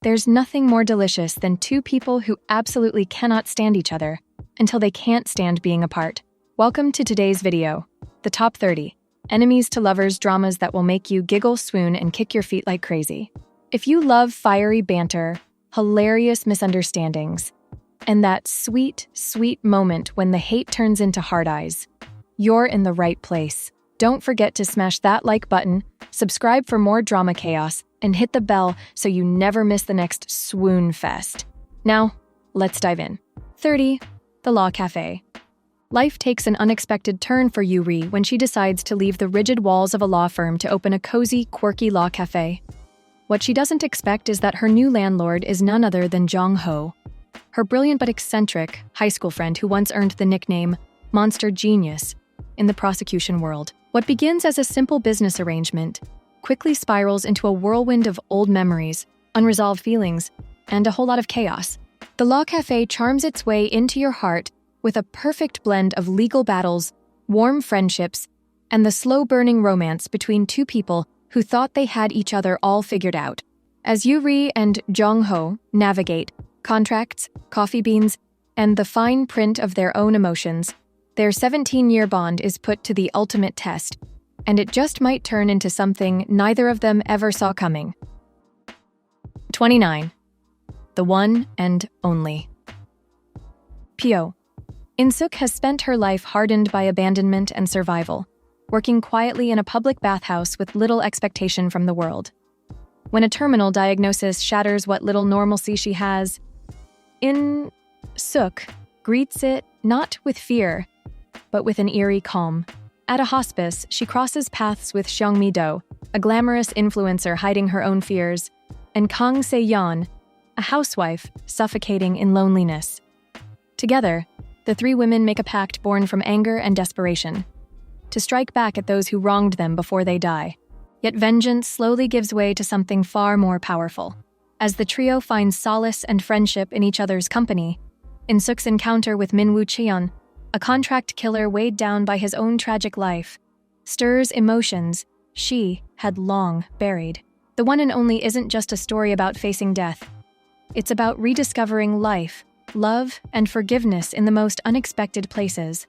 There's nothing more delicious than two people who absolutely cannot stand each other until they can't stand being apart. Welcome to today's video, the top 30 enemies to lovers dramas that will make you giggle, swoon, and kick your feet like crazy. If you love fiery banter, hilarious misunderstandings, and that sweet, sweet moment when the hate turns into hard eyes, you're in the right place. Don't forget to smash that like button, subscribe for more drama chaos, and hit the bell so you never miss the next swoon fest. Now, let's dive in. 30. The Law Cafe. Life takes an unexpected turn for Yuri when she decides to leave the rigid walls of a law firm to open a cozy, quirky law cafe. What she doesn't expect is that her new landlord is none other than Jong-ho, her brilliant but eccentric high school friend who once earned the nickname Monster Genius in the prosecution world. What begins as a simple business arrangement quickly spirals into a whirlwind of old memories, unresolved feelings, and a whole lot of chaos. The Law Cafe charms its way into your heart with a perfect blend of legal battles, warm friendships, and the slow-burning romance between two people who thought they had each other all figured out. As Yuri and Jong-ho navigate contracts, coffee beans, and the fine print of their own emotions, their 17-year bond is put to the ultimate test, and it just might turn into something neither of them ever saw coming. 29. The One and Only. Pyo. In-suk has spent her life hardened by abandonment and survival, working quietly in a public bathhouse with little expectation from the world. When a terminal diagnosis shatters what little normalcy she has, In-suk greets it not with fear, but with an eerie calm. At a hospice, she crosses paths with Seong-mi-do, a glamorous influencer hiding her own fears, and Kang Se-yeon, a housewife suffocating in loneliness. Together, the three women make a pact born from anger and desperation, to strike back at those who wronged them before they die. Yet vengeance slowly gives way to something far more powerful. As the trio finds solace and friendship in each other's company, In-suk's encounter with Min-woo Cheon, a contract killer weighed down by his own tragic life, stirs emotions she had long buried. The One and Only isn't just a story about facing death. It's about rediscovering life, love, and forgiveness in the most unexpected places.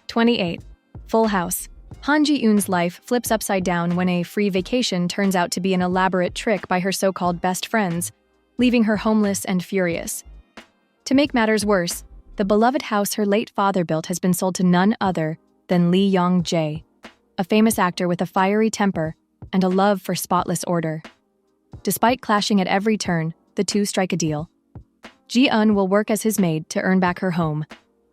28. Full House. Han Ji-eun's life flips upside down when a free vacation turns out to be an elaborate trick by her so-called best friends, leaving her homeless and furious. To make matters worse, the beloved house her late father built has been sold to none other than Lee Yong-jae, a famous actor with a fiery temper and a love for spotless order. Despite clashing at every turn, the two strike a deal. Ji-eun will work as his maid to earn back her home,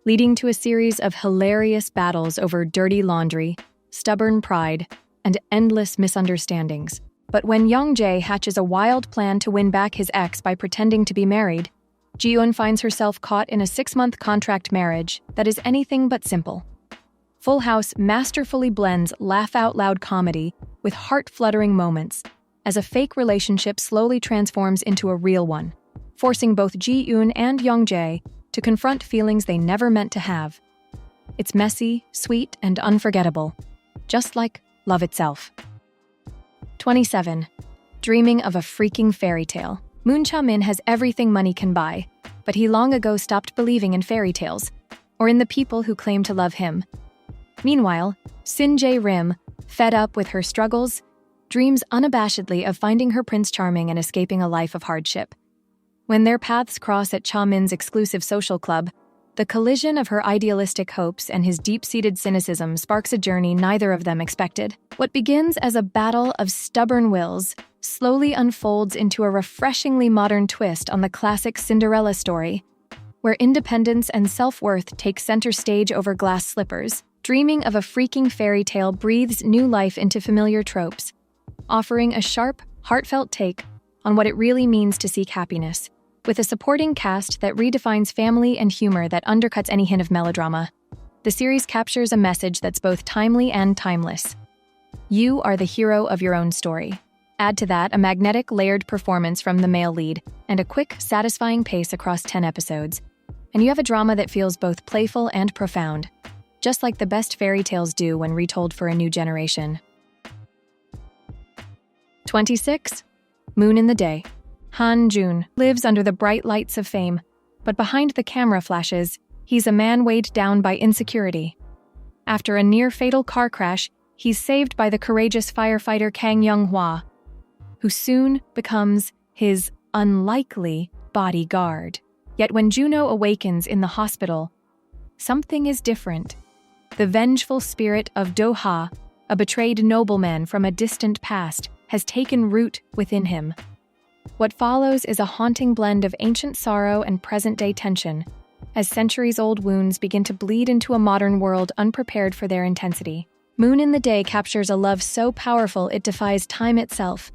leading to a series of hilarious battles over dirty laundry, stubborn pride, and endless misunderstandings. But when Yong-jae hatches a wild plan to win back his ex by pretending to be married, Ji-eun finds herself caught in a 6-month contract marriage that is anything but simple. Full House masterfully blends laugh-out-loud comedy with heart-fluttering moments as a fake relationship slowly transforms into a real one, forcing both Ji-eun and Yong-jae to confront feelings they never meant to have. It's messy, sweet, and unforgettable, just like love itself. 27. Dreaming of a freaking fairy tale. Moon Cha-min has everything money can buy, but he long ago stopped believing in fairy tales, or in the people who claim to love him. Meanwhile, Sin Jae-rim, fed up with her struggles, dreams unabashedly of finding her Prince Charming and escaping a life of hardship. When their paths cross at Cha-min's exclusive social club, the collision of her idealistic hopes and his deep-seated cynicism sparks a journey neither of them expected. What begins as a battle of stubborn wills slowly unfolds into a refreshingly modern twist on the classic Cinderella story, where independence and self-worth take center stage over glass slippers. Dreaming of a freaking fairy tale breathes new life into familiar tropes, offering a sharp, heartfelt take on what it really means to seek happiness. With a supporting cast that redefines family and humor that undercuts any hint of melodrama, the series captures a message that's both timely and timeless. You are the hero of your own story. Add to that a magnetic, layered performance from the male lead and a quick, satisfying pace across 10 episodes, and you have a drama that feels both playful and profound, just like the best fairy tales do when retold for a new generation. 26. Moon in the day. Han Jun lives under the bright lights of fame, but behind the camera flashes, he's a man weighed down by insecurity. After a near-fatal car crash, he's saved by the courageous firefighter Kang Young-hwa, who soon becomes his unlikely bodyguard. Yet when Juno awakens in the hospital, something is different. The vengeful spirit of Do-ha, a betrayed nobleman from a distant past, has taken root within him. What follows is a haunting blend of ancient sorrow and present-day tension, as centuries-old wounds begin to bleed into a modern world unprepared for their intensity. Moon in the Day captures a love so powerful it defies time itself,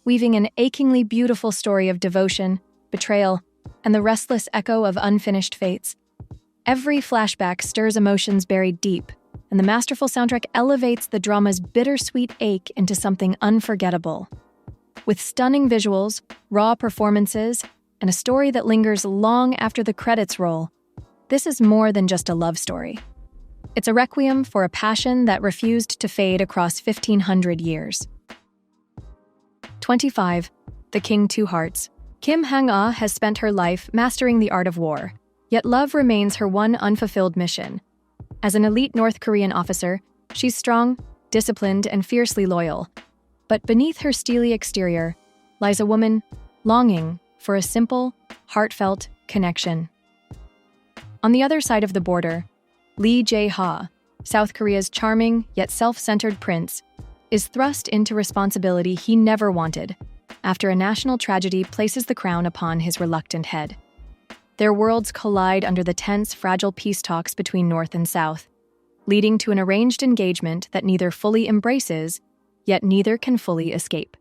weaving an achingly beautiful story of devotion, betrayal, and the restless echo of unfinished fates. Every flashback stirs emotions buried deep, and the masterful soundtrack elevates the drama's bittersweet ache into something unforgettable. With stunning visuals, raw performances, and a story that lingers long after the credits roll, this is more than just a love story. It's a requiem for a passion that refused to fade across 1,500 years. 25. The King Two Hearts. Kim Hang-ah has spent her life mastering the art of war, yet love remains her one unfulfilled mission. As an elite North Korean officer, she's strong, disciplined, and fiercely loyal. But beneath her steely exterior lies a woman longing for a simple, heartfelt connection. On the other side of the border, Lee Jae-ha, South Korea's charming yet self-centered prince, is thrust into responsibility he never wanted after a national tragedy places the crown upon his reluctant head. Their worlds collide under the tense, fragile peace talks between North and South, leading to an arranged engagement that neither fully embraces, yet neither can fully escape.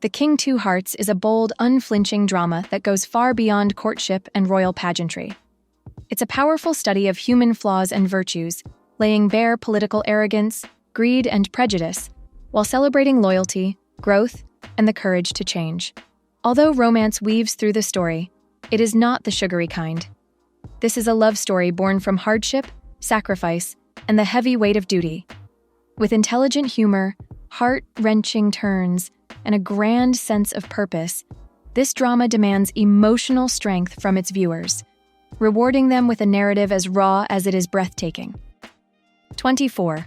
The King Two Hearts is a bold, unflinching drama that goes far beyond courtship and royal pageantry. It's a powerful study of human flaws and virtues, laying bare political arrogance, greed, and prejudice, while celebrating loyalty, growth, and the courage to change. Although romance weaves through the story, it is not the sugary kind. This is a love story born from hardship, sacrifice, and the heavy weight of duty. With intelligent humor, heart-wrenching turns, and a grand sense of purpose, this drama demands emotional strength from its viewers, rewarding them with a narrative as raw as it is breathtaking. 24.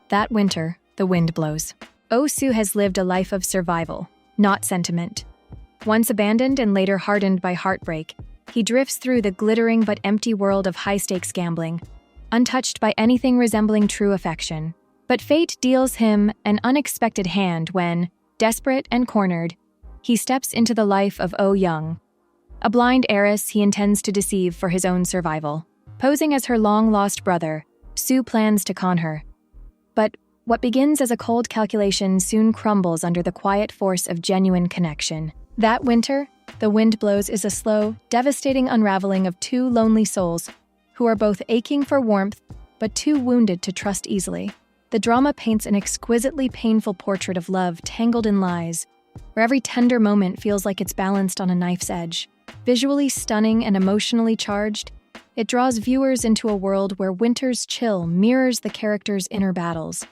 That winter, the wind blows. Oh-soo has lived a life of survival, not sentiment. Once abandoned and later hardened by heartbreak, he drifts through the glittering but empty world of high-stakes gambling, untouched by anything resembling true affection. But fate deals him an unexpected hand when, desperate and cornered, he steps into the life of Oh Young, a blind heiress he intends to deceive for his own survival. Posing as her long-lost brother, Soo plans to con her. But what begins as a cold calculation soon crumbles under the quiet force of genuine connection. That winter, The Wind Blows is a slow, devastating unraveling of two lonely souls who are both aching for warmth but too wounded to trust easily. The drama paints an exquisitely painful portrait of love tangled in lies, where every tender moment feels like it's balanced on a knife's edge. Visually stunning and emotionally charged, it draws viewers into a world where winter's chill mirrors the characters' inner battles.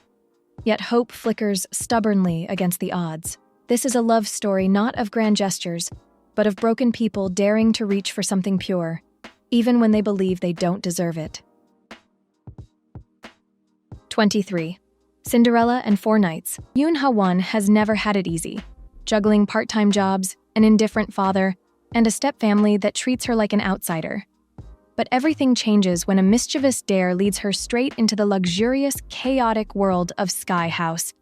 Yet hope flickers stubbornly against the odds. This is a love story not of grand gestures, but of broken people daring to reach for something pure, even when they believe they don't deserve it. 23. Cinderella and Four Nights. Yoon Ha-won has never had it easy, juggling part-time jobs, an indifferent father, and a stepfamily that treats her like an outsider. But everything changes when a mischievous dare leads her straight into the luxurious, chaotic world of Sky House,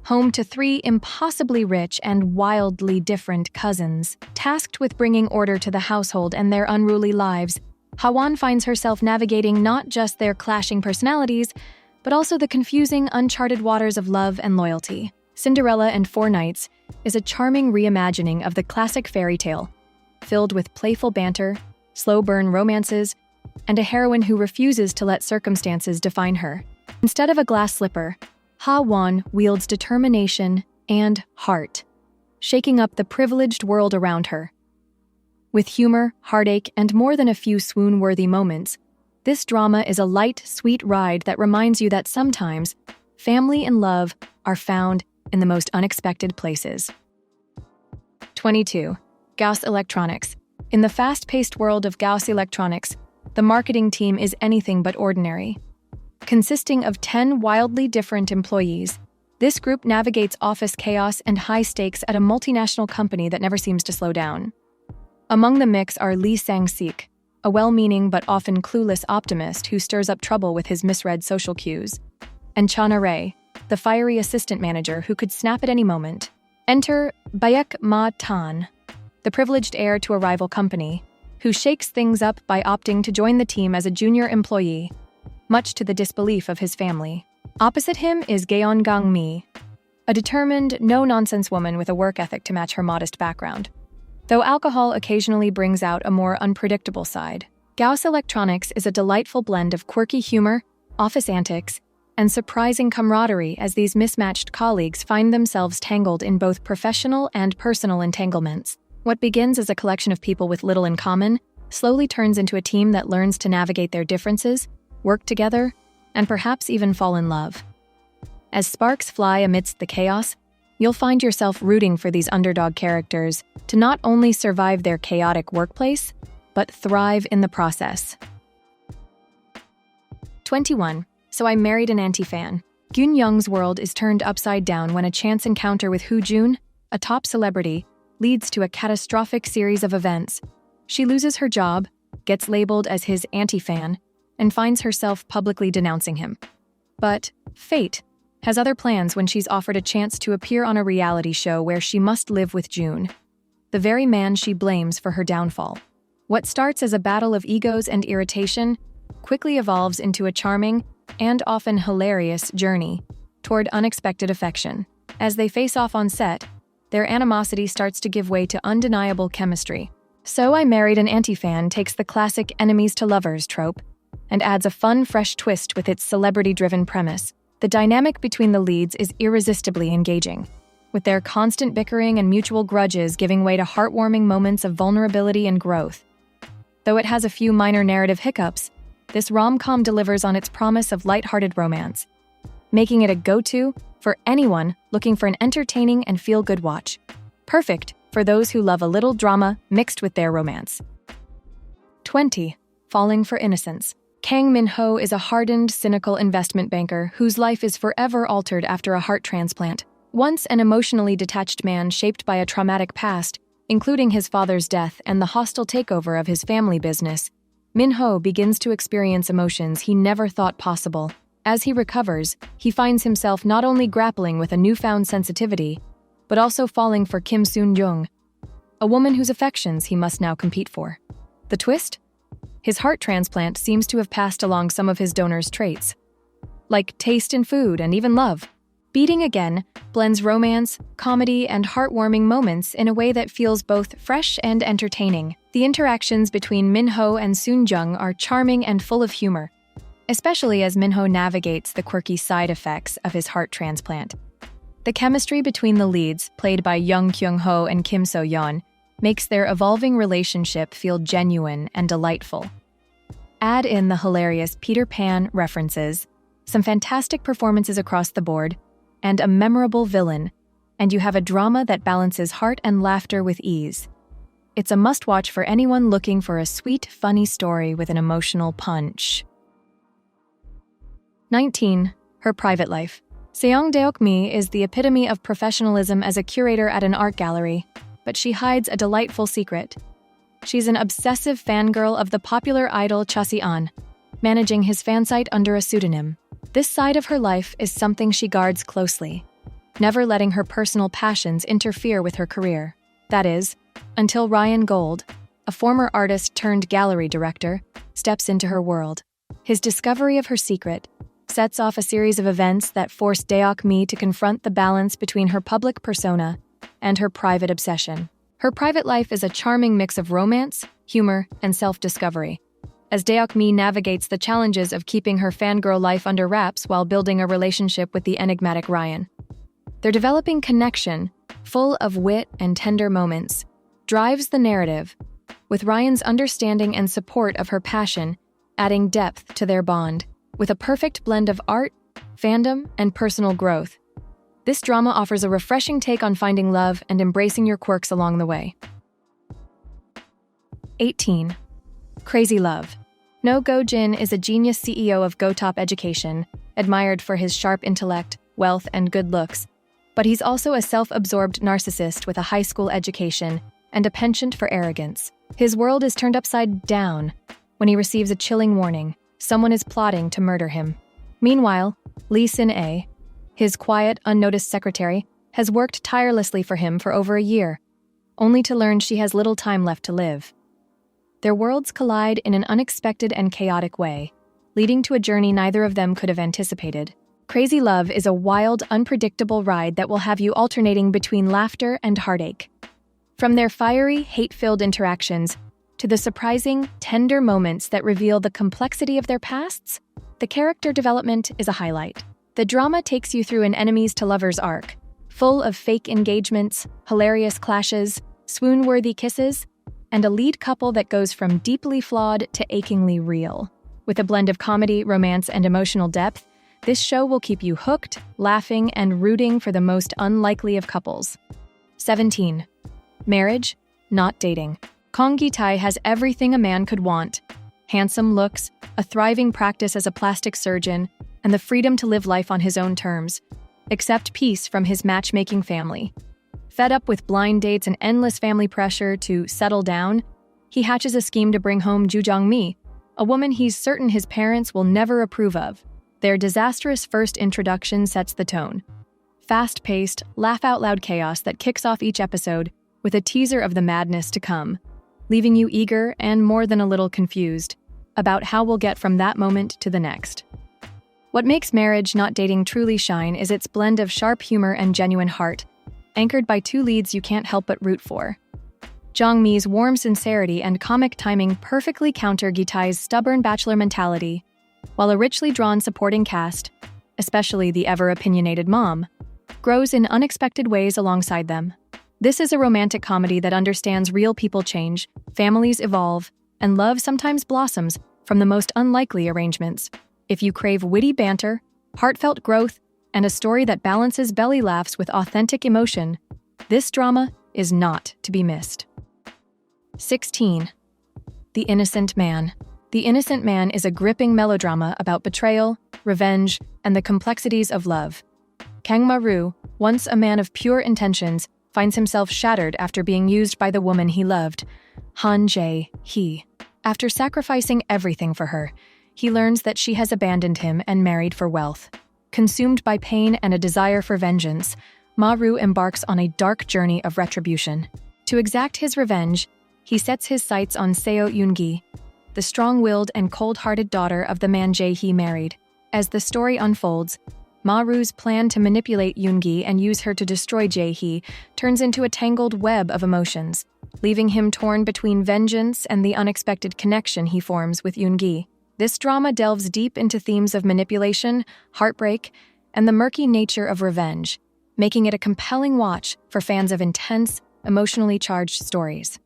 home to three impossibly rich and wildly different cousins. Tasked with bringing order to the household and their unruly lives, Ha-won finds herself navigating not just their clashing personalities, but also the confusing, uncharted waters of love and loyalty. Cinderella and Four Nights is a charming reimagining of the classic fairy tale, filled with playful banter, slow-burn romances, and a heroine who refuses to let circumstances define her. Instead of a glass slipper, Ha-won wields determination and heart, shaking up the privileged world around her. With humor, heartache, and more than a few swoon-worthy moments, this drama is a light, sweet ride that reminds you that sometimes family and love are found in the most unexpected places. 22. Gaus Electronics. In the fast-paced world of Gaus Electronics, the marketing team is anything but ordinary. Consisting of 10 wildly different employees, this group navigates office chaos and high stakes at a multinational company that never seems to slow down. Among the mix are Lee Sang-sik, a well-meaning but often clueless optimist who stirs up trouble with his misread social cues, and Chana Ray, the fiery assistant manager who could snap at any moment. Enter Bayek Ma Tan, the privileged heir to a rival company, who shakes things up by opting to join the team as a junior employee, much to the disbelief of his family. Opposite him is Gaon Gang Mi, a determined, no-nonsense woman with a work ethic to match her modest background. Though alcohol occasionally brings out a more unpredictable side, Gaus Electronics is a delightful blend of quirky humor, office antics, and surprising camaraderie as these mismatched colleagues find themselves tangled in both professional and personal entanglements. What begins as a collection of people with little in common slowly turns into a team that learns to navigate their differences, work together, and perhaps even fall in love. As sparks fly amidst the chaos, you'll find yourself rooting for these underdog characters to not only survive their chaotic workplace, but thrive in the process. 21. So I Married an Antifan. Gyun Young's world is turned upside down when a chance encounter with Hoo Jun, a top celebrity, leads to a catastrophic series of events. She loses her job, gets labeled as his anti-fan, and finds herself publicly denouncing him. But fate has other plans when she's offered a chance to appear on a reality show where she must live with Jun, the very man she blames for her downfall. What starts as a battle of egos and irritation quickly evolves into a charming and often hilarious journey toward unexpected affection. As they face off on set, their animosity starts to give way to undeniable chemistry. So I Married an Antifan takes the classic enemies to lovers trope and adds a fun, fresh twist with its celebrity-driven premise. The dynamic between the leads is irresistibly engaging, with their constant bickering and mutual grudges giving way to heartwarming moments of vulnerability and growth. Though it has a few minor narrative hiccups, this rom-com delivers on its promise of lighthearted romance, making it a go-to for anyone looking for an entertaining and feel-good watch. Perfect for those who love a little drama mixed with their romance. 20. Falling for Innocence. Kang Min-ho is a hardened, cynical investment banker whose life is forever altered after a heart transplant. Once an emotionally detached man shaped by a traumatic past, including his father's death and the hostile takeover of his family business, Min-ho begins to experience emotions he never thought possible. As he recovers, he finds himself not only grappling with a newfound sensitivity, but also falling for Kim Soon-young, a woman whose affections he must now compete for. The twist? His heart transplant seems to have passed along some of his donor's traits, like taste in food and even love. Beating Again blends romance, comedy, and heartwarming moments in a way that feels both fresh and entertaining. The interactions between Min-ho and Soon-jung are charming and full of humor, especially as Min-ho navigates the quirky side effects of his heart transplant. The chemistry between the leads, played by Young Kyung-ho and Kim So-yeon, makes their evolving relationship feel genuine and delightful. Add in the hilarious Peter Pan references, some fantastic performances across the board, and a memorable villain, and you have a drama that balances heart and laughter with ease. It's a must-watch for anyone looking for a sweet, funny story with an emotional punch. 19. Her Private Life. Seong Deok-mi is the epitome of professionalism as a curator at an art gallery, but she hides a delightful secret. She's an obsessive fangirl of the popular idol Cha Si-an, managing his fan site under a pseudonym. This side of her life is something she guards closely, never letting her personal passions interfere with her career. That is, until Ryan Gold, a former artist turned gallery director, steps into her world. His discovery of her secret sets off a series of events that force Deok-mi to confront the balance between her public persona and her private obsession. Her private life is a charming mix of romance, humor, and self-discovery, as Deok-mi navigates the challenges of keeping her fangirl life under wraps while building a relationship with the enigmatic Ryan. Their developing connection, full of wit and tender moments, drives the narrative, with Ryan's understanding and support of her passion adding depth to their bond. With a perfect blend of art, fandom, and personal growth, This drama offers a refreshing take on finding love and embracing your quirks along the way. 18. Crazy Love. No Go-jin is a genius CEO of Go-Top Education, admired for his sharp intellect, wealth, and good looks, but he's also a self-absorbed narcissist with a high school education and a penchant for arrogance. His world is turned upside down when he receives a chilling warning: someone is plotting to murder him. Meanwhile, Lee Sin-ae, his quiet, unnoticed secretary, has worked tirelessly for him for over a year, only to learn she has little time left to live. Their worlds collide in an unexpected and chaotic way, leading to a journey neither of them could have anticipated. Crazy Love is a wild, unpredictable ride that will have you alternating between laughter and heartache. From their fiery, hate-filled interactions to the surprising, tender moments that reveal the complexity of their pasts, the character development is a highlight. The drama takes you through an enemies-to-lovers arc, full of fake engagements, hilarious clashes, swoon-worthy kisses, and a lead couple that goes from deeply flawed to achingly real. With a blend of comedy, romance, and emotional depth, this show will keep you hooked, laughing, and rooting for the most unlikely of couples. 17. Marriage, Not Dating. Kong Gi-tae has everything a man could want: handsome looks, a thriving practice as a plastic surgeon, and the freedom to live life on his own terms, except peace from his matchmaking family. Fed up with blind dates and endless family pressure to settle down, he hatches a scheme to bring home Ju Jong-mi, a woman he's certain his parents will never approve of. Their disastrous first introduction sets the tone. Fast-paced, laugh-out-loud chaos that kicks off each episode with a teaser of the madness to come, leaving you eager and more than a little confused about how we'll get from that moment to the next. What makes Marriage, Not Dating truly shine is its blend of sharp humor and genuine heart, anchored by two leads you can't help but root for. Jong-mi's warm sincerity and comic timing perfectly counter Gi-tae's stubborn bachelor mentality, while a richly drawn supporting cast, especially the ever-opinionated mom, grows in unexpected ways alongside them. This is a romantic comedy that understands real people change, families evolve, and love sometimes blossoms from the most unlikely arrangements. If you crave witty banter, heartfelt growth, and a story that balances belly laughs with authentic emotion, this drama is not to be missed. 16. The Innocent Man. The Innocent Man is a gripping melodrama about betrayal, revenge, and the complexities of love. Kang Ma-ru, once a man of pure intentions, finds himself shattered after being used by the woman he loved, Han Jae-hee. After sacrificing everything for her, he learns that she has abandoned him and married for wealth. Consumed by pain and a desire for vengeance, Ma-ru embarks on a dark journey of retribution. To exact his revenge, he sets his sights on Seo Yoon-gi, the strong-willed and cold-hearted daughter of the man Jae-hee married. As the story unfolds, Ma-ru's plan to manipulate Yoon-gi and use her to destroy Jae-hee turns into a tangled web of emotions, leaving him torn between vengeance and the unexpected connection he forms with Yoon-gi. This drama delves deep into themes of manipulation, heartbreak, and the murky nature of revenge, making it a compelling watch for fans of intense, emotionally charged stories.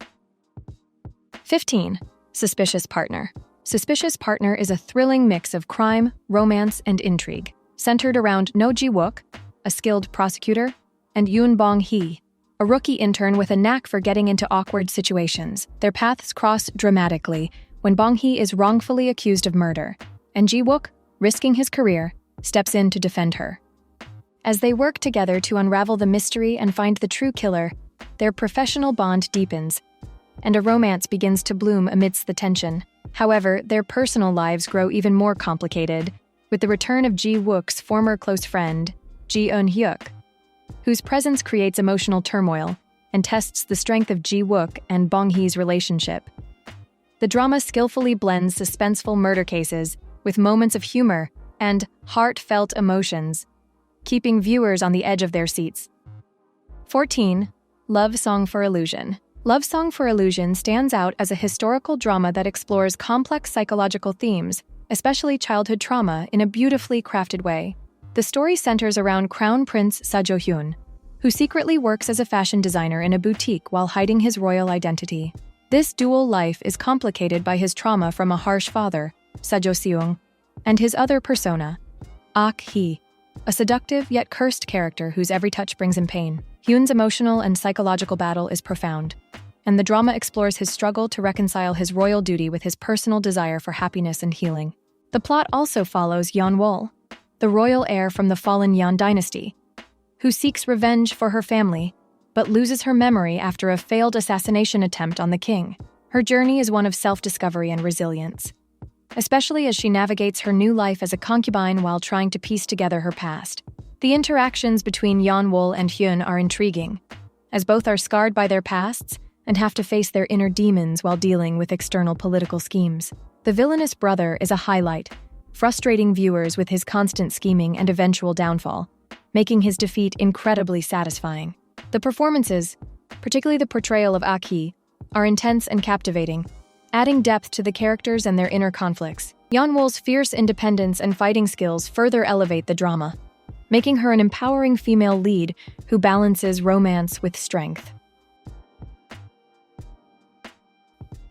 15. Suspicious Partner. Suspicious Partner is a thrilling mix of crime, romance, and intrigue, centered around No Ji-wook, a skilled prosecutor, and Yoon Bong-hee, a rookie intern with a knack for getting into awkward situations. Their paths cross dramatically when Bong-hee is wrongfully accused of murder, and Ji-wook, risking his career, steps in to defend her. As they work together to unravel the mystery and find the true killer, their professional bond deepens, and a romance begins to bloom amidst the tension. However, their personal lives grow even more complicated, with the return of Ji-wook's former close friend, Ji Eun-hyuk, whose presence creates emotional turmoil and tests the strength of Ji-wook and Bong-hee's relationship. The drama skillfully blends suspenseful murder cases with moments of humor and heartfelt emotions, keeping viewers on the edge of their seats. 14. Love Song for Illusion. Love Song for Illusion stands out as a historical drama that explores complex psychological themes, especially childhood trauma, in a beautifully crafted way. The story centers around Crown Prince Sajo-hyun, who secretly works as a fashion designer in a boutique while hiding his royal identity. This dual life is complicated by his trauma from a harsh father, Sajo-seung, and his other persona, Ak-hee, a seductive yet cursed character whose every touch brings him pain. Hyun's emotional and psychological battle is profound, and the drama explores his struggle to reconcile his royal duty with his personal desire for happiness and healing. The plot also follows Yeonwol, the royal heir from the fallen Yeon dynasty, who seeks revenge for her family, but loses her memory after a failed assassination attempt on the king. Her journey is one of self-discovery and resilience, especially as she navigates her new life as a concubine while trying to piece together her past. The interactions between Yeonwol and Hyun are intriguing, as both are scarred by their pasts and have to face their inner demons while dealing with external political schemes. The villainous brother is a highlight, frustrating viewers with his constant scheming and eventual downfall, making his defeat incredibly satisfying. The performances, particularly the portrayal of Aki, are intense and captivating, adding depth to the characters and their inner conflicts. Yeonwol's fierce independence and fighting skills further elevate the drama, making her an empowering female lead who balances romance with strength.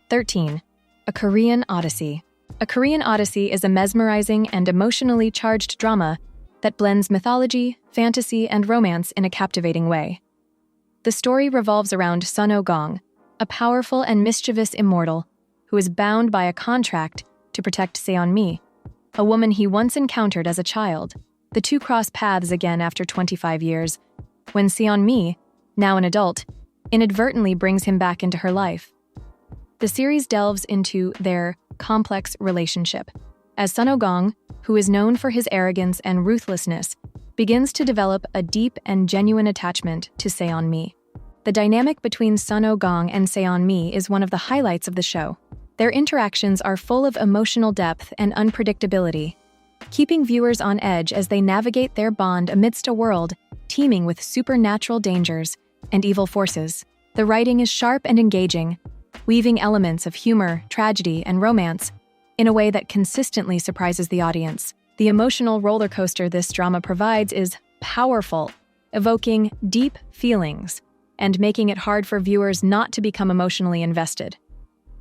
13. A Korean Odyssey. A Korean Odyssey is a mesmerizing and emotionally charged drama that blends mythology, fantasy, and romance in a captivating way. The story revolves around Sun Oh-gong, a powerful and mischievous immortal who is bound by a contract to protect Seon-mi, a woman he once encountered as a child. The two cross paths again after 25 years, when Seon-mi, now an adult, inadvertently brings him back into her life. The series delves into their complex relationship, as Sun Oh-gong, who is known for his arrogance and ruthlessness, begins to develop a deep and genuine attachment to Seon-mi. The dynamic between Sun Oh-gong and Seon-mi is one of the highlights of the show. Their interactions are full of emotional depth and unpredictability, keeping viewers on edge as they navigate their bond amidst a world teeming with supernatural dangers and evil forces. The writing is sharp and engaging, weaving elements of humor, tragedy, and romance in a way that consistently surprises the audience. The emotional roller coaster this drama provides is powerful, evoking deep feelings and making it hard for viewers not to become emotionally invested.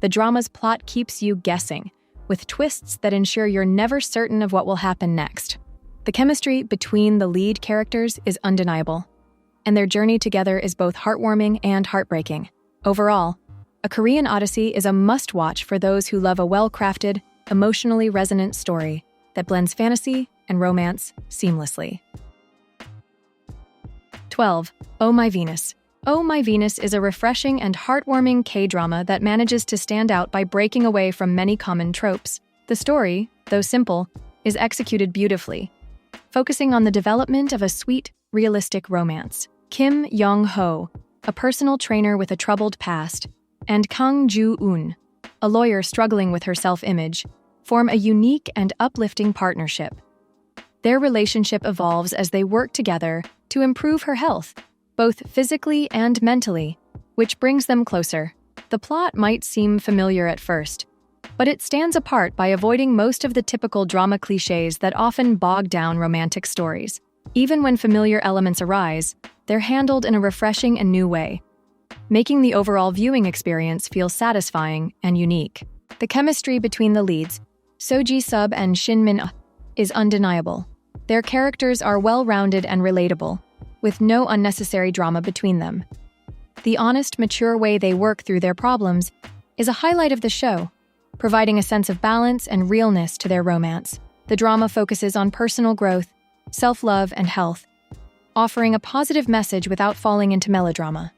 The drama's plot keeps you guessing, with twists that ensure you're never certain of what will happen next. The chemistry between the lead characters is undeniable, and their journey together is both heartwarming and heartbreaking. Overall, A Korean Odyssey is a must-watch for those who love a well-crafted, emotionally resonant story that blends fantasy and romance seamlessly. 12. Oh My Venus. Oh My Venus is a refreshing and heartwarming K-drama that manages to stand out by breaking away from many common tropes. The story, though simple, is executed beautifully, focusing on the development of a sweet, realistic romance. Kim Yong-ho, a personal trainer with a troubled past, and Kang Ju-un, a lawyer struggling with her self-image, form a unique and uplifting partnership. Their relationship evolves as they work together to improve her health, both physically and mentally, which brings them closer. The plot might seem familiar at first, but it stands apart by avoiding most of the typical drama cliches that often bog down romantic stories. Even when familiar elements arise, they're handled in a refreshing and new way, making the overall viewing experience feel satisfying and unique. The chemistry between the leads, So Ji-sub and Shin Min, is undeniable. Their characters are well-rounded and relatable, with no unnecessary drama between them. The honest, mature way they work through their problems is a highlight of the show, providing a sense of balance and realness to their romance. The drama focuses on personal growth, self-love, and health, offering a positive message without falling into melodrama.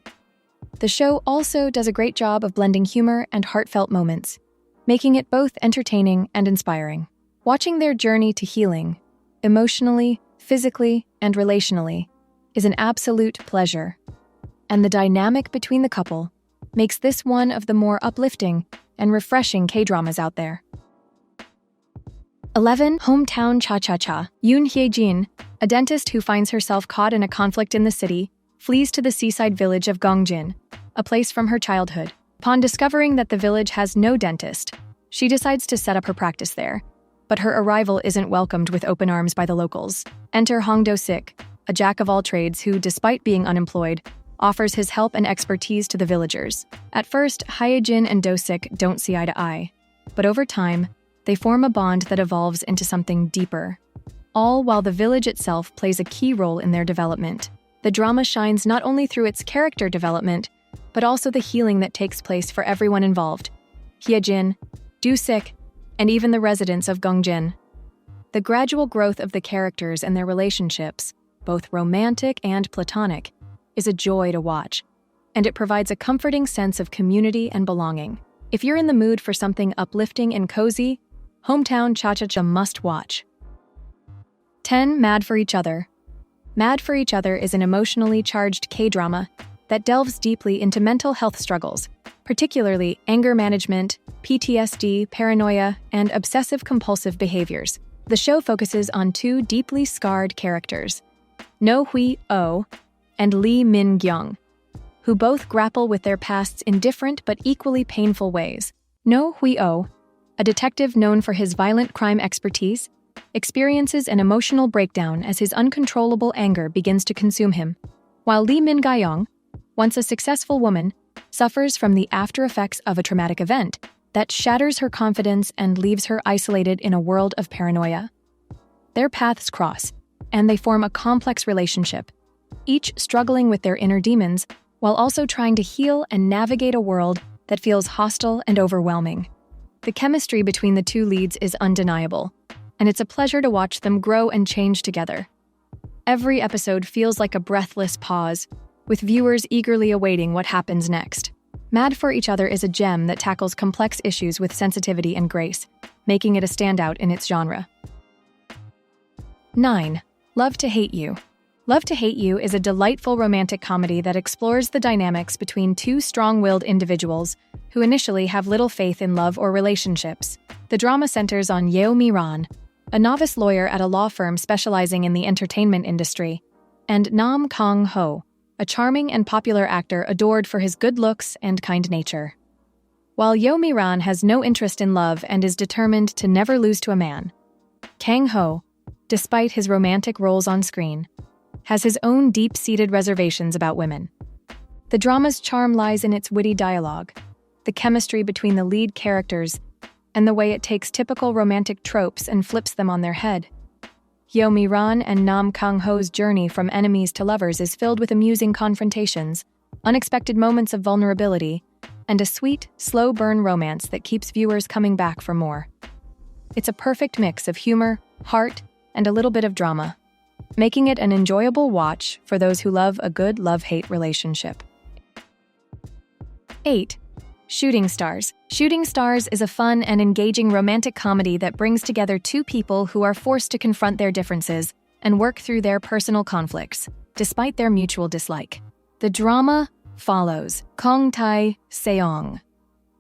The show also does a great job of blending humor and heartfelt moments, making it both entertaining and inspiring. Watching their journey to healing, emotionally, physically, and relationally, is an absolute pleasure, and the dynamic between the couple makes this one of the more uplifting and refreshing K-dramas out there. 11. Hometown Cha-Cha-Cha. Yoon Hye-jin, a dentist who finds herself caught in a conflict in the city, flees to the seaside village of Gongjin, a place from her childhood. Upon discovering that the village has no dentist, she decides to set up her practice there, but her arrival isn't welcomed with open arms by the locals. Enter Hong Do-sik, a jack-of-all-trades who, despite being unemployed, offers his help and expertise to the villagers. At first, Hye-jin and Do-sik don't see eye to eye, but over time, they form a bond that evolves into something deeper. all while the village itself plays a key role in their development. The drama shines not only through its character development, but also the healing that takes place for everyone involved: Hyejin, Do-sik, and even the residents of Gongjin. The gradual growth of the characters and their relationships, both romantic and platonic, is a joy to watch, and it provides a comforting sense of community and belonging. If you're in the mood for something uplifting and cozy, Hometown Cha-Cha-Cha must watch. 10. Mad for Each Other. Mad for Each Other is an emotionally charged K-drama that delves deeply into mental health struggles, particularly anger management, PTSD, paranoia, and obsessive-compulsive behaviors. The show focuses on two deeply scarred characters, No Hui-oh and Lee Min-gyung, who both grapple with their pasts in different but equally painful ways. No Hui-oh, a detective known for his violent crime expertise, experiences an emotional breakdown as his uncontrollable anger begins to consume him, while Lee Min-gyung, once a successful woman, suffers from the after-effects of a traumatic event that shatters her confidence and leaves her isolated in a world of paranoia. Their paths cross, and they form a complex relationship, each struggling with their inner demons while also trying to heal and navigate a world that feels hostile and overwhelming. The chemistry between the two leads is undeniable, and it's a pleasure to watch them grow and change together. Every episode feels like a breathless pause, with viewers eagerly awaiting what happens next. Mad for Each Other is a gem that tackles complex issues with sensitivity and grace, making it a standout in its genre. 9. Love to Hate You. Love to Hate You is a delightful romantic comedy that explores the dynamics between two strong-willed individuals who initially have little faith in love or relationships. The drama centers on Yeo Mi-ran, a novice lawyer at a law firm specializing in the entertainment industry, and Nam Kang-ho, a charming and popular actor adored for his good looks and kind nature. While Yeo Mi-ran has no interest in love and is determined to never lose to a man, Kang-ho, despite his romantic roles on screen, has his own deep-seated reservations about women. The drama's charm lies in its witty dialogue, the chemistry between the lead characters, and the way it takes typical romantic tropes and flips them on their head. Yeo Mi-ran and Nam Kang-ho's journey from enemies to lovers is filled with amusing confrontations, unexpected moments of vulnerability, and a sweet, slow-burn romance that keeps viewers coming back for more. It's a perfect mix of humor, heart, and a little bit of drama, making it an enjoyable watch for those who love a good love-hate relationship. 8. Shooting Stars. Shooting Stars is a fun and engaging romantic comedy that brings together two people who are forced to confront their differences and work through their personal conflicts, despite their mutual dislike. The drama follows Kong Tae-seong,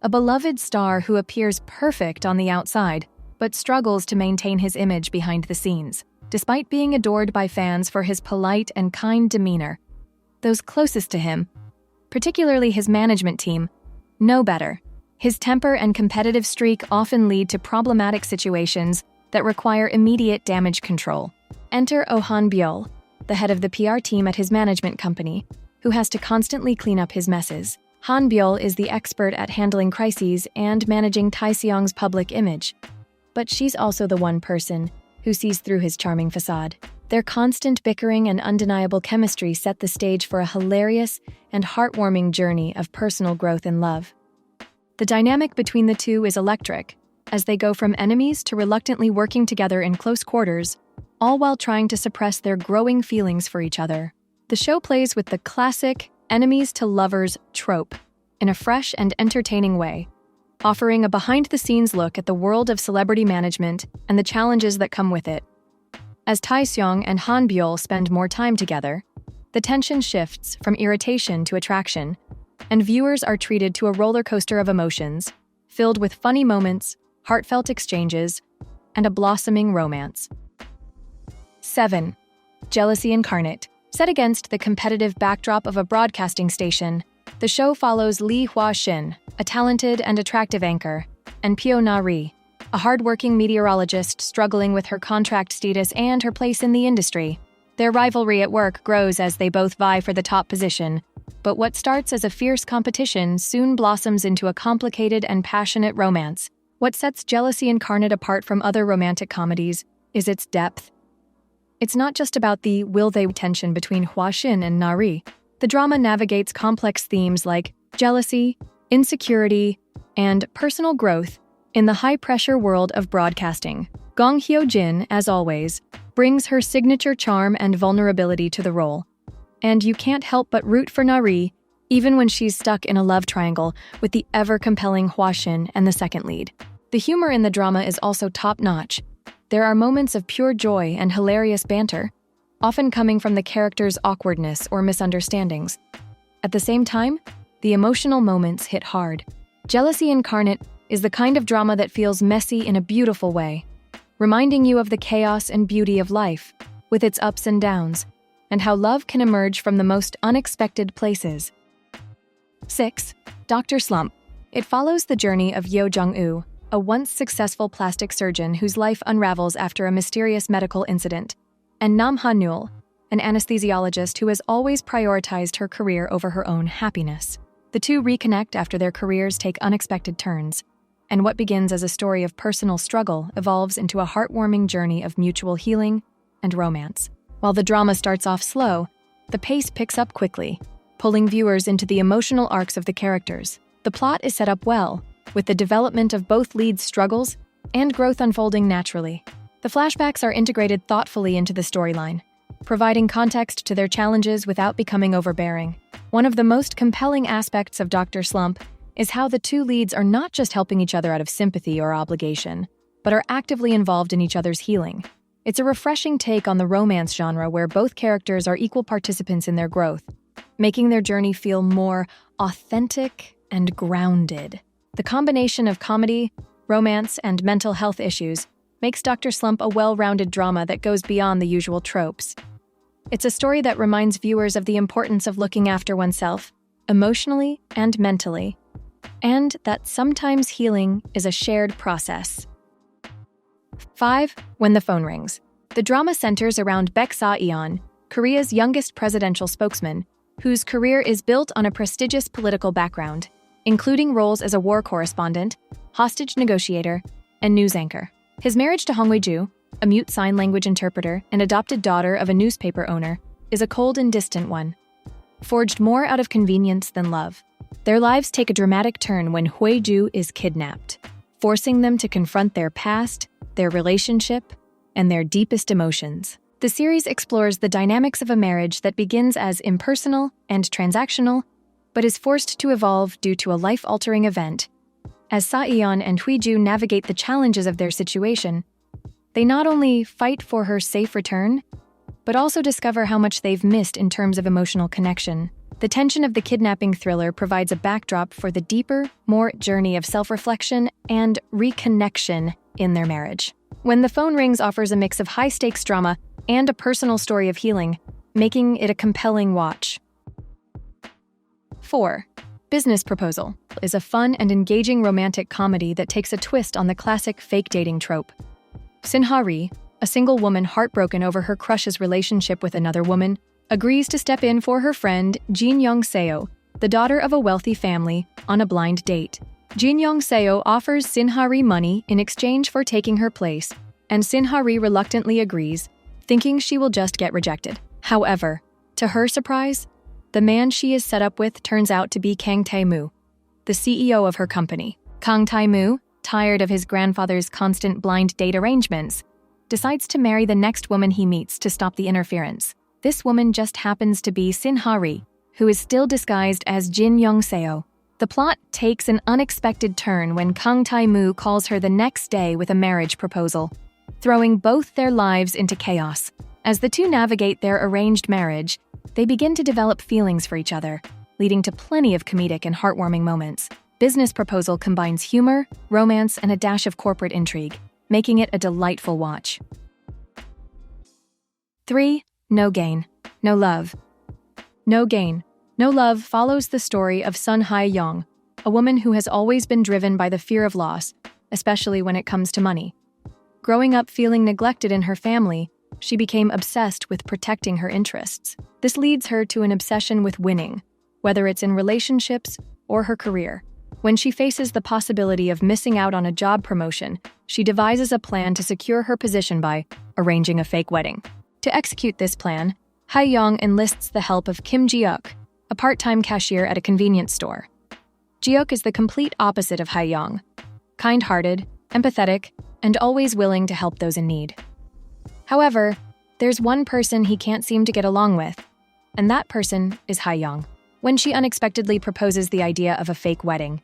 a beloved star who appears perfect on the outside, but struggles to maintain his image behind the scenes. Despite being adored by fans for his polite and kind demeanor, those closest to him, particularly his management team, know better. His temper and competitive streak often lead to problematic situations that require immediate damage control. Enter Oh Han-byul, the head of the PR team at his management company, who has to constantly clean up his messes. Han-byul is the expert at handling crises and managing Tae-seong's public image, but she's also the one person who sees through his charming facade. Their constant bickering and undeniable chemistry set the stage for a hilarious and heartwarming journey of personal growth and love. The dynamic between the two is electric, as they go from enemies to reluctantly working together in close quarters, all while trying to suppress their growing feelings for each other. The show plays with the classic enemies to lovers trope in a fresh and entertaining way, offering a behind-the-scenes look at the world of celebrity management and the challenges that come with it. As Tae-seong and Han-byul spend more time together, the tension shifts from irritation to attraction, and viewers are treated to a roller coaster of emotions, filled with funny moments, heartfelt exchanges, and a blossoming romance. 7. Jealousy Incarnate. Set against the competitive backdrop of a broadcasting station, the show follows Lee Hwa-shin, a talented and attractive anchor, and Pyo Na-ri, a hard-working meteorologist struggling with her contract status and her place in the industry. Their rivalry at work grows as they both vie for the top position, but what starts as a fierce competition soon blossoms into a complicated and passionate romance. What sets Jealousy Incarnate apart from other romantic comedies is its depth. It's not just about the will-they tension between Hua Xin and Nari. The drama navigates complex themes like jealousy, insecurity, and personal growth in the high-pressure world of broadcasting. Gong Hyo-jin, as always, brings her signature charm and vulnerability to the role. And you can't help but root for Nari, even when she's stuck in a love triangle with the ever-compelling Hua Xin and the second lead. The humor in the drama is also top-notch. There are moments of pure joy and hilarious banter, often coming from the characters' awkwardness or misunderstandings. At the same time, the emotional moments hit hard. Jealousy Incarnate is the kind of drama that feels messy in a beautiful way, reminding you of the chaos and beauty of life, with its ups and downs, and how love can emerge from the most unexpected places. 6. Dr. Slump. It follows the journey of Yeo Jung-woo, a once successful plastic surgeon whose life unravels after a mysterious medical incident, and Nam Ha-neul, an anesthesiologist who has always prioritized her career over her own happiness. The two reconnect after their careers take unexpected turns, and what begins as a story of personal struggle evolves into a heartwarming journey of mutual healing and romance. While the drama starts off slow, the pace picks up quickly, pulling viewers into the emotional arcs of the characters. The plot is set up well, with the development of both leads' struggles and growth unfolding naturally. The flashbacks are integrated thoughtfully into the storyline, providing context to their challenges without becoming overbearing. One of the most compelling aspects of Dr. Slump is how the two leads are not just helping each other out of sympathy or obligation, but are actively involved in each other's healing. It's a refreshing take on the romance genre where both characters are equal participants in their growth, making their journey feel more authentic and grounded. The combination of comedy, romance, and mental health issues makes Dr. Slump a well-rounded drama that goes beyond the usual tropes. It's a story that reminds viewers of the importance of looking after oneself, emotionally and mentally, and that sometimes healing is a shared process. 5. When the Phone Rings. The drama centers around Baek Sa-eon, Korea's youngest presidential spokesman, whose career is built on a prestigious political background, including roles as a war correspondent, hostage negotiator, and news anchor. His marriage to Hong Wei-ju, a mute sign language interpreter and adopted daughter of a newspaper owner, is a cold and distant one, forged more out of convenience than love. Their lives take a dramatic turn when Hui-ju is kidnapped, forcing them to confront their past, their relationship, and their deepest emotions. The series explores the dynamics of a marriage that begins as impersonal and transactional, but is forced to evolve due to a life-altering event. As Sa-eon and Hui-ju navigate the challenges of their situation, they not only fight for her safe return, but also discover how much they've missed in terms of emotional connection. The tension of the kidnapping thriller provides a backdrop for the deeper, more journey of self-reflection and reconnection in their marriage. When the Phone Rings offers a mix of high-stakes drama and a personal story of healing, making it a compelling watch. 4. Business Proposal is a fun and engaging romantic comedy that takes a twist on the classic fake dating trope. Sin-ha-ri, a single woman heartbroken over her crush's relationship with another woman, agrees to step in for her friend Jin Young-seo, the daughter of a wealthy family, on a blind date. Jin Young-seo offers Sin-ha-ri money in exchange for taking her place, and Sin-ha-ri reluctantly agrees, thinking she will just get rejected. However, to her surprise, the man she is set up with turns out to be Kang Tae-moo, the CEO of her company. Kang Tae-moo, tired of his grandfather's constant blind date arrangements, decides to marry the next woman he meets to stop the interference. This woman just happens to be Sin-ha-ri, who is still disguised as Jin Young-seo. The plot takes an unexpected turn when Kang Tae-moo calls her the next day with a marriage proposal, throwing both their lives into chaos. As the two navigate their arranged marriage, they begin to develop feelings for each other, leading to plenty of comedic and heartwarming moments. Business Proposal combines humor, romance, and a dash of corporate intrigue, making it a delightful watch. 3. No Gain, No Love. No Gain, No Love follows the story of Sun Hae-young, a woman who has always been driven by the fear of loss, especially when it comes to money. Growing up feeling neglected in her family, she became obsessed with protecting her interests. This leads her to an obsession with winning, whether it's in relationships or her career. When she faces the possibility of missing out on a job promotion, she devises a plan to secure her position by arranging a fake wedding. To execute this plan, Hae-young enlists the help of Kim Ji-hyuk, a part-time cashier at a convenience store. Ji-hyuk is the complete opposite of Hae-young, kind-hearted, empathetic, and always willing to help those in need. However, there's one person he can't seem to get along with, and that person is Hae-young. When she unexpectedly proposes the idea of a fake wedding,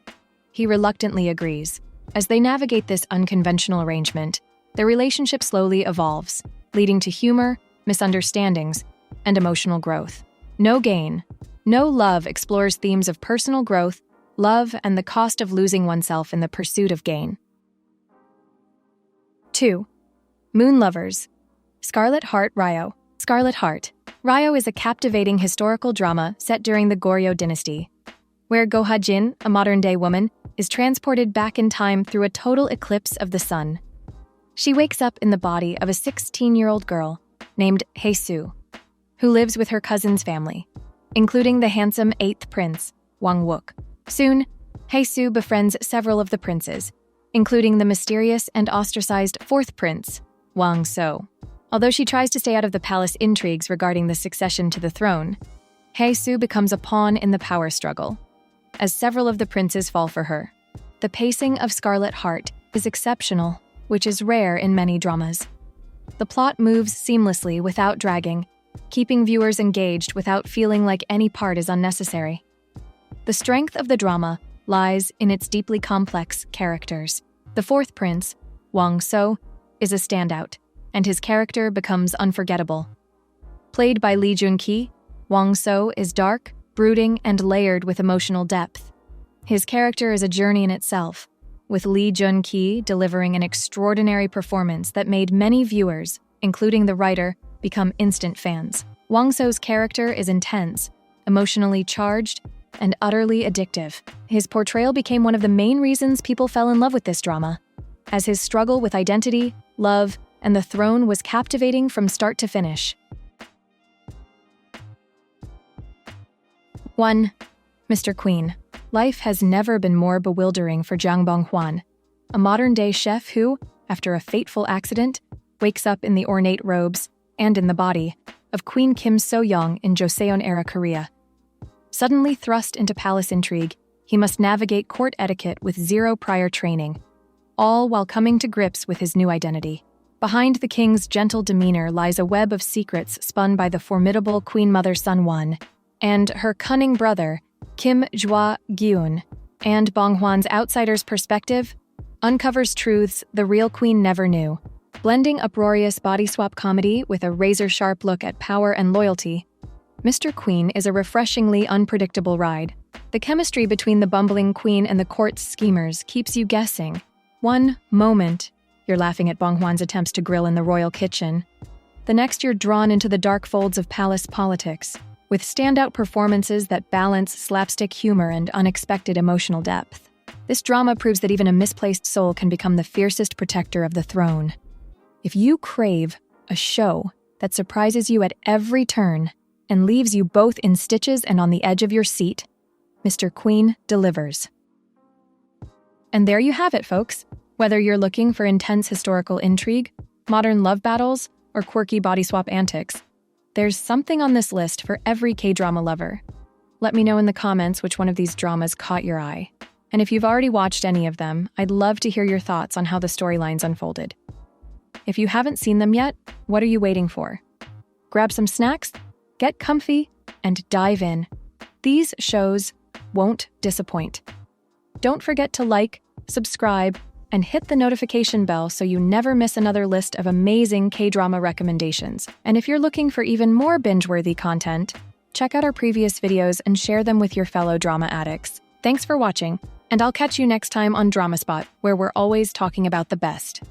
he reluctantly agrees. As they navigate this unconventional arrangement, their relationship slowly evolves, leading to humor, misunderstandings, and emotional growth. No Gain, No Love explores themes of personal growth, love, and the cost of losing oneself in the pursuit of gain. 2. Moon Lovers. Scarlet Heart Ryeo. Scarlet Heart. Ryeo is a captivating historical drama set during the Goryeo dynasty, where Go Ha-jin, a modern-day woman, is transported back in time through a total eclipse of the sun. She wakes up in the body of a 16-year-old girl named Hae-soo, who lives with her cousin's family, including the handsome 8th prince, Wang Wook. Soon, Hae-soo befriends several of the princes, including the mysterious and ostracized 4th prince, Wang So. Although she tries to stay out of the palace intrigues regarding the succession to the throne, Hae-soo becomes a pawn in the power struggle, as several of the princes fall for her. The pacing of Scarlet Heart is exceptional, which is rare in many dramas. The plot moves seamlessly without dragging, keeping viewers engaged without feeling like any part is unnecessary. The strength of the drama lies in its deeply complex characters. The 4th prince, Wang So, is a standout, and his character becomes unforgettable. Played by Lee Jun-ki, Wang So is dark, brooding, and layered with emotional depth. His character is a journey in itself, with Lee Jun-ki delivering an extraordinary performance that made many viewers, including the writer, become instant fans. Wang So's character is intense, emotionally charged, and utterly addictive. His portrayal became one of the main reasons people fell in love with this drama, as his struggle with identity, love, and the throne was captivating from start to finish. 1. Mr. Queen. Life has never been more bewildering for Jang Bong-hwan, a modern-day chef who, after a fateful accident, wakes up in the ornate robes and in the body of Queen Kim So-young in Joseon-era Korea. Suddenly thrust into palace intrigue, he must navigate court etiquette with zero prior training, all while coming to grips with his new identity. Behind the king's gentle demeanor lies a web of secrets spun by the formidable Queen Mother Sun-won and her cunning brother, Kim Jwa-gyun, and Bong-hwan's outsider's perspective uncovers truths the real queen never knew. Blending uproarious body swap comedy with a razor-sharp look at power and loyalty, Mr. Queen is a refreshingly unpredictable ride. The chemistry between the bumbling queen and the court's schemers keeps you guessing. One moment, you're laughing at Bong-hwan's attempts to grill in the royal kitchen. The next, you're drawn into the dark folds of palace politics, with standout performances that balance slapstick humor and unexpected emotional depth. This drama proves that even a misplaced soul can become the fiercest protector of the throne. If you crave a show that surprises you at every turn and leaves you both in stitches and on the edge of your seat, Mr. Queen delivers. And there you have it, folks. Whether you're looking for intense historical intrigue, modern love battles, or quirky body swap antics, there's something on this list for every K-drama lover. Let me know in the comments which one of these dramas caught your eye. And if you've already watched any of them, I'd love to hear your thoughts on how the storylines unfolded. If you haven't seen them yet, what are you waiting for? Grab some snacks, get comfy, and dive in. These shows won't disappoint. Don't forget to like, subscribe, and hit the notification bell so you never miss another list of amazing K-drama recommendations. And if you're looking for even more binge-worthy content, check out our previous videos and share them with your fellow drama addicts. Thanks for watching, and I'll catch you next time on Dramaspot, where we're always talking about the best.